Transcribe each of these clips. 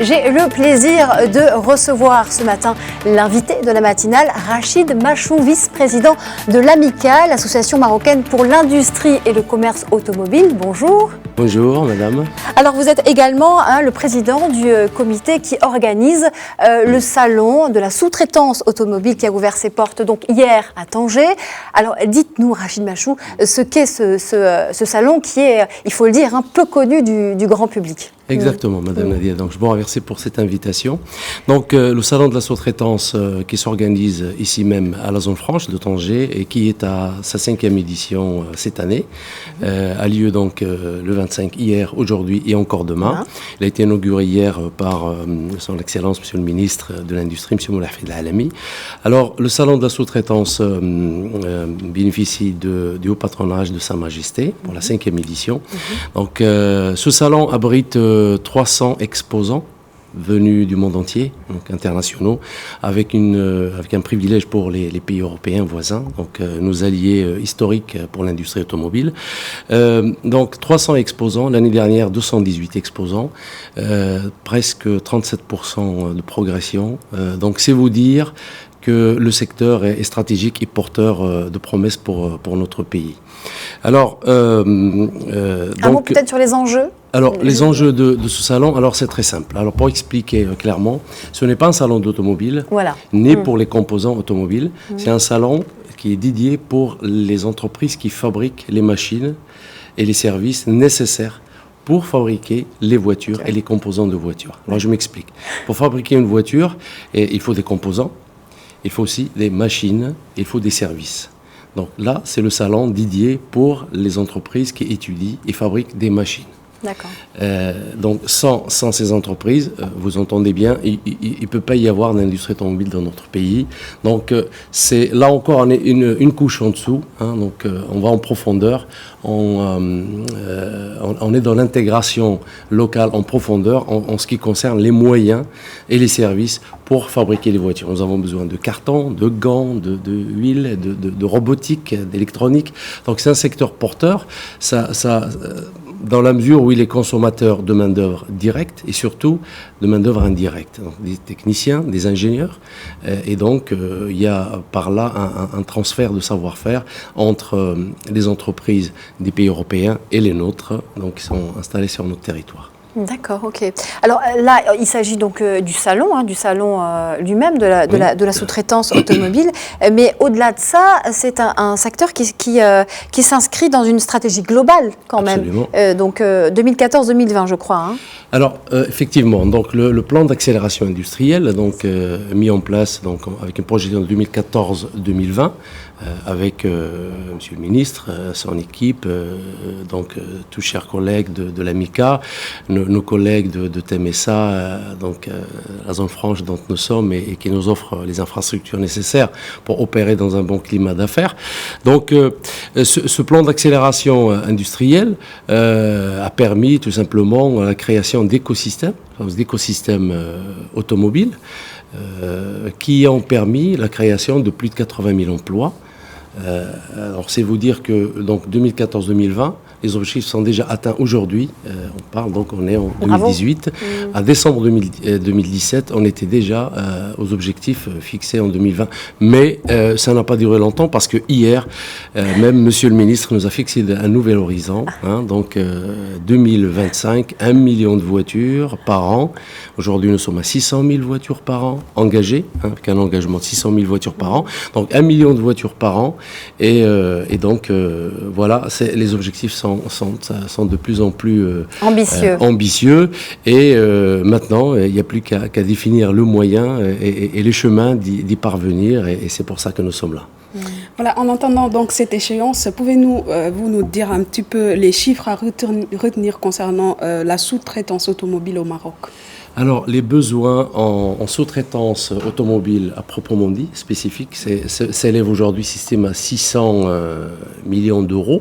J'ai le plaisir de recevoir ce matin l'invité de la matinale, Rachid Machou, vice-président de l'AMICA, l'association marocaine pour l'industrie et le commerce automobile. Bonjour. Bonjour madame. Alors vous êtes également le président du comité qui organise le salon de la sous-traitance automobile qui a ouvert ses portes donc hier à Tanger. Alors dites-nous Rachid Machou ce qu'est ce salon qui est, il faut le dire, un peu connu du grand public. Exactement, Madame Nadia. Donc, je vous remercie pour cette invitation. Donc, le salon de la sous-traitance qui s'organise ici même à la zone franche de Tanger et qui est à sa 5e édition cette année, a lieu donc le 25 hier, aujourd'hui et encore demain. Il a été inauguré hier par son Excellence, Monsieur le Ministre de l'Industrie, Monsieur Moulay Hafid Al-Alami. Alors, le salon de la sous-traitance bénéficie du haut patronage de Sa Majesté pour la 5e édition. Donc, ce salon abrite 300 exposants venus du monde entier, donc internationaux, avec un privilège pour les pays européens voisins, donc nos alliés historiques pour l'industrie automobile. Donc 300 exposants, l'année dernière 218 exposants, presque 37% de progression. Donc c'est vous dire que le secteur est stratégique et porteur de promesses pour notre pays. Alors, un mot peut-être sur les enjeux. Alors, les enjeux de ce salon, alors c'est très simple. Alors, pour expliquer clairement, ce n'est pas un salon d'automobile, né pour les composants automobiles. C'est un salon qui est dédié pour les entreprises qui fabriquent les machines et les services nécessaires pour fabriquer les voitures et les composants de voitures. Alors, je m'explique. Pour fabriquer une voiture, il faut des composants, il faut aussi des machines, il faut des services. Donc là, c'est le salon dédié pour les entreprises qui étudient et fabriquent des machines. D'accord. Donc sans ces entreprises, vous entendez bien, il ne peut pas y avoir d'industrie automobile dans notre pays. Donc c'est là encore on est une couche en dessous. Donc on va en profondeur. On est dans l'intégration locale en profondeur en ce qui concerne les moyens et les services pour fabriquer les voitures. Nous avons besoin de cartons, de gants, de huile, de robotique, d'électronique. Donc c'est un secteur porteur. Dans la mesure où il est consommateur de main-d'œuvre directe et surtout de main-d'œuvre indirecte, donc des techniciens, des ingénieurs, et donc il y a par là un transfert de savoir-faire entre les entreprises des pays européens et les nôtres, donc qui sont installés sur notre territoire. D'accord, ok. Alors là, il s'agit donc du salon lui-même, de la sous-traitance automobile. Mais au-delà de ça, c'est un secteur qui s'inscrit dans une stratégie globale quand même. Donc 2014-2020, je crois. Alors effectivement, donc le plan d'accélération industrielle, donc mis en place donc avec une projection de 2014-2020. Avec Monsieur le Ministre, son équipe, donc tous chers collègues de l'AMICA, nos collègues de TMSA, donc la zone franche dont nous sommes et qui nous offre les infrastructures nécessaires pour opérer dans un bon climat d'affaires. Donc ce plan d'accélération industrielle a permis tout simplement la création d'écosystèmes automobiles qui ont permis la création de plus de 80 000 emplois. Alors c'est vous dire que donc 2014-2020, les objectifs sont déjà atteints aujourd'hui. On est en 2018. À décembre 2017, on était déjà aux objectifs fixés en 2020. Mais ça n'a pas duré longtemps parce que hier, même Monsieur le Ministre nous a fixé un nouvel horizon. Donc 2025, 1 million de voitures par an. Aujourd'hui, nous sommes à 600 000 voitures par an engagées, avec un engagement de 600 000 voitures par an. Donc 1 million de voitures par an. Et donc voilà, les objectifs sont de plus en plus ambitieux. Et maintenant, il n'y a plus qu'à définir le moyen et les chemins d'y parvenir. Et c'est pour ça que nous sommes là. Voilà, en attendant donc cette échéance, pouvez-vous nous dire un petit peu les chiffres à retenir concernant la sous-traitance automobile au Maroc ? Alors, les besoins en sous-traitance automobile à proprement dit, spécifique, s'élèvent aujourd'hui système à 600 millions d'euros.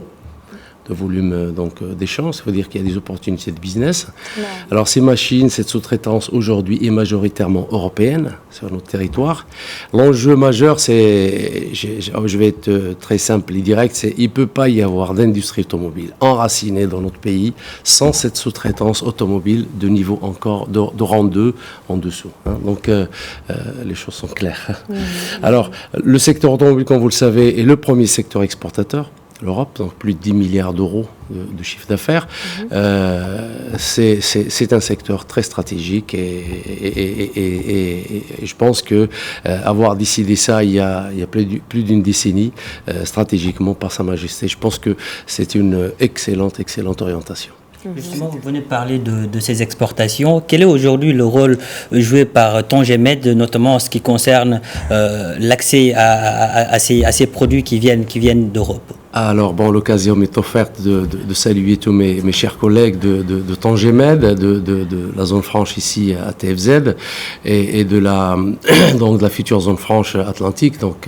de volume d'échanges. Il faut dire qu'il y a des opportunités de business. Ouais. Alors ces machines, cette sous-traitance aujourd'hui est majoritairement européenne sur notre territoire. L'enjeu majeur, c'est, je vais être très simple et direct, c'est il ne peut pas y avoir d'industrie automobile enracinée dans notre pays sans cette sous-traitance automobile de niveau encore de rang 2 en dessous. Donc les choses sont claires. Alors le secteur automobile, comme vous le savez, est le premier secteur exportateur. L'Europe, donc plus de 10 milliards d'euros de chiffre d'affaires. C'est un secteur très stratégique et je pense que avoir décidé ça il y a plus d'une décennie, stratégiquement par Sa Majesté, je pense que c'est une excellente orientation. Justement, vous venez de parler de ces exportations. Quel est aujourd'hui le rôle joué par Tangemed, notamment en ce qui concerne l'accès à ces produits qui viennent d'Europe ? Alors, l'occasion m'est offerte de saluer tous mes chers collègues de Tangemed, de la zone franche ici à TFZ et de la future zone franche atlantique, donc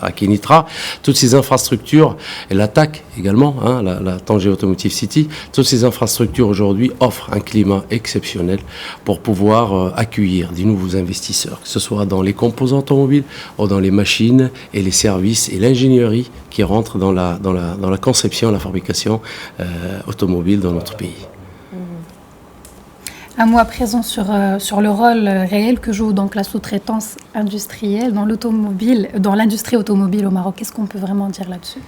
à Kenitra. Toutes ces infrastructures, et la TAC également, la Tanger Automotive City, toutes ces infrastructures aujourd'hui offrent un climat exceptionnel pour pouvoir accueillir des nouveaux investisseurs, que ce soit dans les composants automobiles ou dans les machines et les services et l'ingénierie qui rentrent dans la conception, la fabrication automobile dans notre pays. Un mot à présent sur le rôle réel que joue donc la sous-traitance industrielle dans l'industrie automobile au Maroc. Qu'est-ce qu'on peut vraiment dire là-dessus ?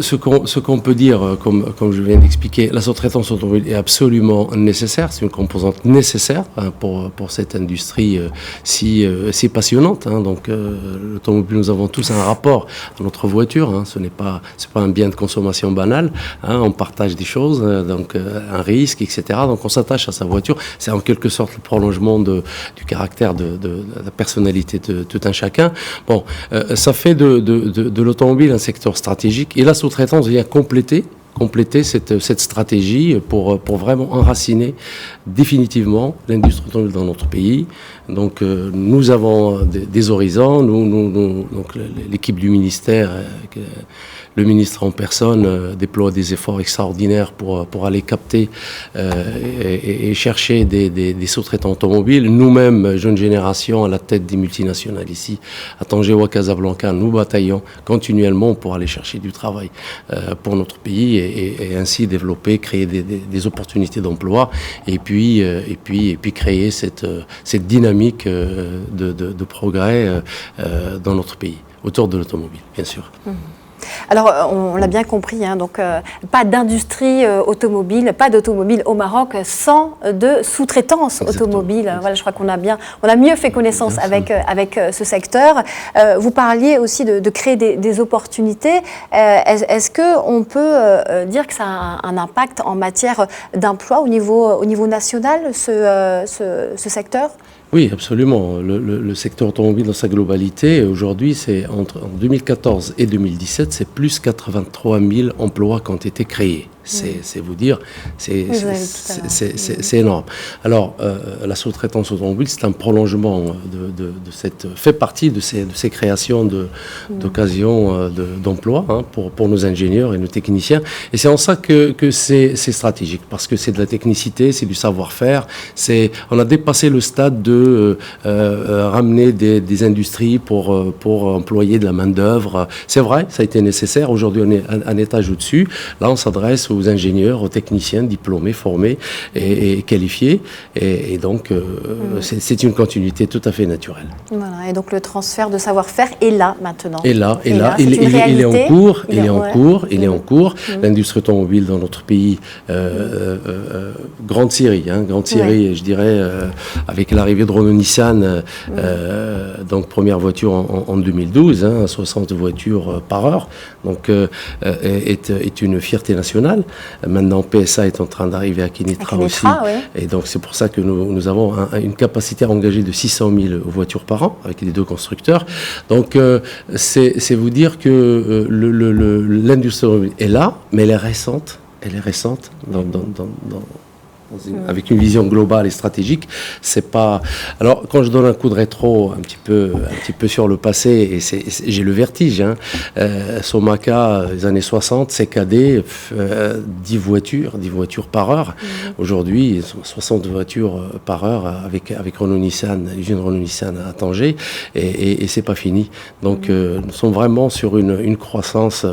Ce qu'on peut dire, comme je viens d'expliquer, la sous-traitance automobile est absolument nécessaire. C'est une composante nécessaire pour cette industrie si passionnante. Donc, l'automobile, nous avons tous un rapport à notre voiture. C'est pas un bien de consommation banal. On partage des choses, donc un risque, etc. Donc, on s'attache à sa voiture. C'est en quelque sorte le prolongement du caractère de la personnalité de tout un chacun. Ça fait de l'automobile un secteur stratégique. Et la sous-traitance vient compléter cette stratégie pour vraiment enraciner définitivement l'industrie automobile dans notre pays. Donc nous avons des horizons, donc l'équipe du ministère, le ministre en personne déploie des efforts extraordinaires pour aller capter et chercher des sous-traitants automobiles. Nous-mêmes, jeune génération, à la tête des multinationales ici, à Tanger ou à Casablanca, nous bataillons continuellement pour aller chercher du travail pour notre pays et ainsi développer, créer des opportunités d'emploi et puis créer cette dynamique de progrès dans notre pays, autour de l'automobile, bien sûr. Alors, on l'a bien compris, donc pas d'industrie automobile, pas d'automobile au Maroc sans de sous-traitance automobile. Voilà, je crois qu'on a mieux fait connaissance avec ce secteur. Vous parliez aussi de créer des opportunités. Est-ce qu'on peut dire que ça a un impact en matière d'emploi au niveau national, ce secteur ? Oui, absolument. Le secteur automobile dans sa globalité, aujourd'hui, c'est en 2014 et 2017, c'est plus 83 000 emplois qui ont été créés. C'est vous dire, c'est énorme. Alors, la sous-traitance automobile, c'est un prolongement fait partie de ces créations d'occasions d'emploi pour nos ingénieurs et nos techniciens. Et c'est en ça que c'est stratégique, parce que c'est de la technicité, c'est du savoir-faire. On a dépassé le stade de ramener des industries pour employer de la main-d'œuvre. C'est vrai, ça a été nécessaire. Aujourd'hui, on est un étage au-dessus. Là, on s'adresse aux ingénieurs, aux techniciens diplômés, formés et qualifiés. Et donc, c'est une continuité tout à fait naturelle. Voilà, et donc le transfert de savoir-faire est là maintenant. Il est en cours. Il est en cours. L'industrie automobile dans notre pays, grande série, je dirais, avec l'arrivée de Renault-Nissan, donc première voiture en 2012, 60 voitures par heure, donc est une fierté nationale. Maintenant, PSA est en train d'arriver à Kenitra aussi. Oui. Et donc, c'est pour ça que nous avons une capacité à engager de 600 000 voitures par an avec les deux constructeurs. Donc, c'est vous dire que l'industrie est là, mais elle est récente. Elle est récente avec une vision globale et stratégique. C'est pas. Alors, quand je donne un coup de rétro un petit peu sur le passé, et j'ai le vertige. Hein. Somaca, les années 60, CKD, 10 voitures par heure. Aujourd'hui, 60 voitures par heure avec Renault-Nissan, l'usine Renault-Nissan à Tanger, et c'est pas fini. Donc, nous sommes vraiment sur une croissance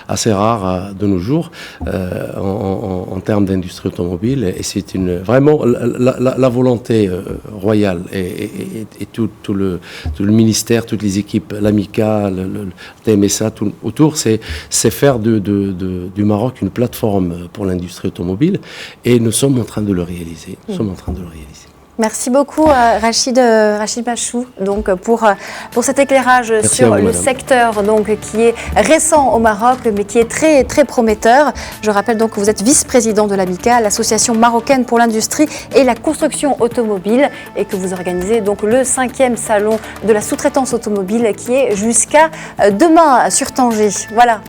assez rare de nos jours en termes d'industrie automobile, et c'est vraiment la volonté royale et tout le ministère, toutes les équipes, l'AMICA, le TMSA, tout autour, c'est faire du Maroc une plateforme pour l'industrie automobile, et nous sommes en train de le réaliser. Merci beaucoup Rachid Machou donc pour cet éclairage sur le secteur donc qui est récent au Maroc mais qui est très très prometteur. Je rappelle donc que vous êtes vice-président de l'AMICA, l'association marocaine pour l'industrie et la construction automobile, et que vous organisez donc le 5e salon de la sous-traitance automobile qui est jusqu'à demain sur Tanger. Voilà.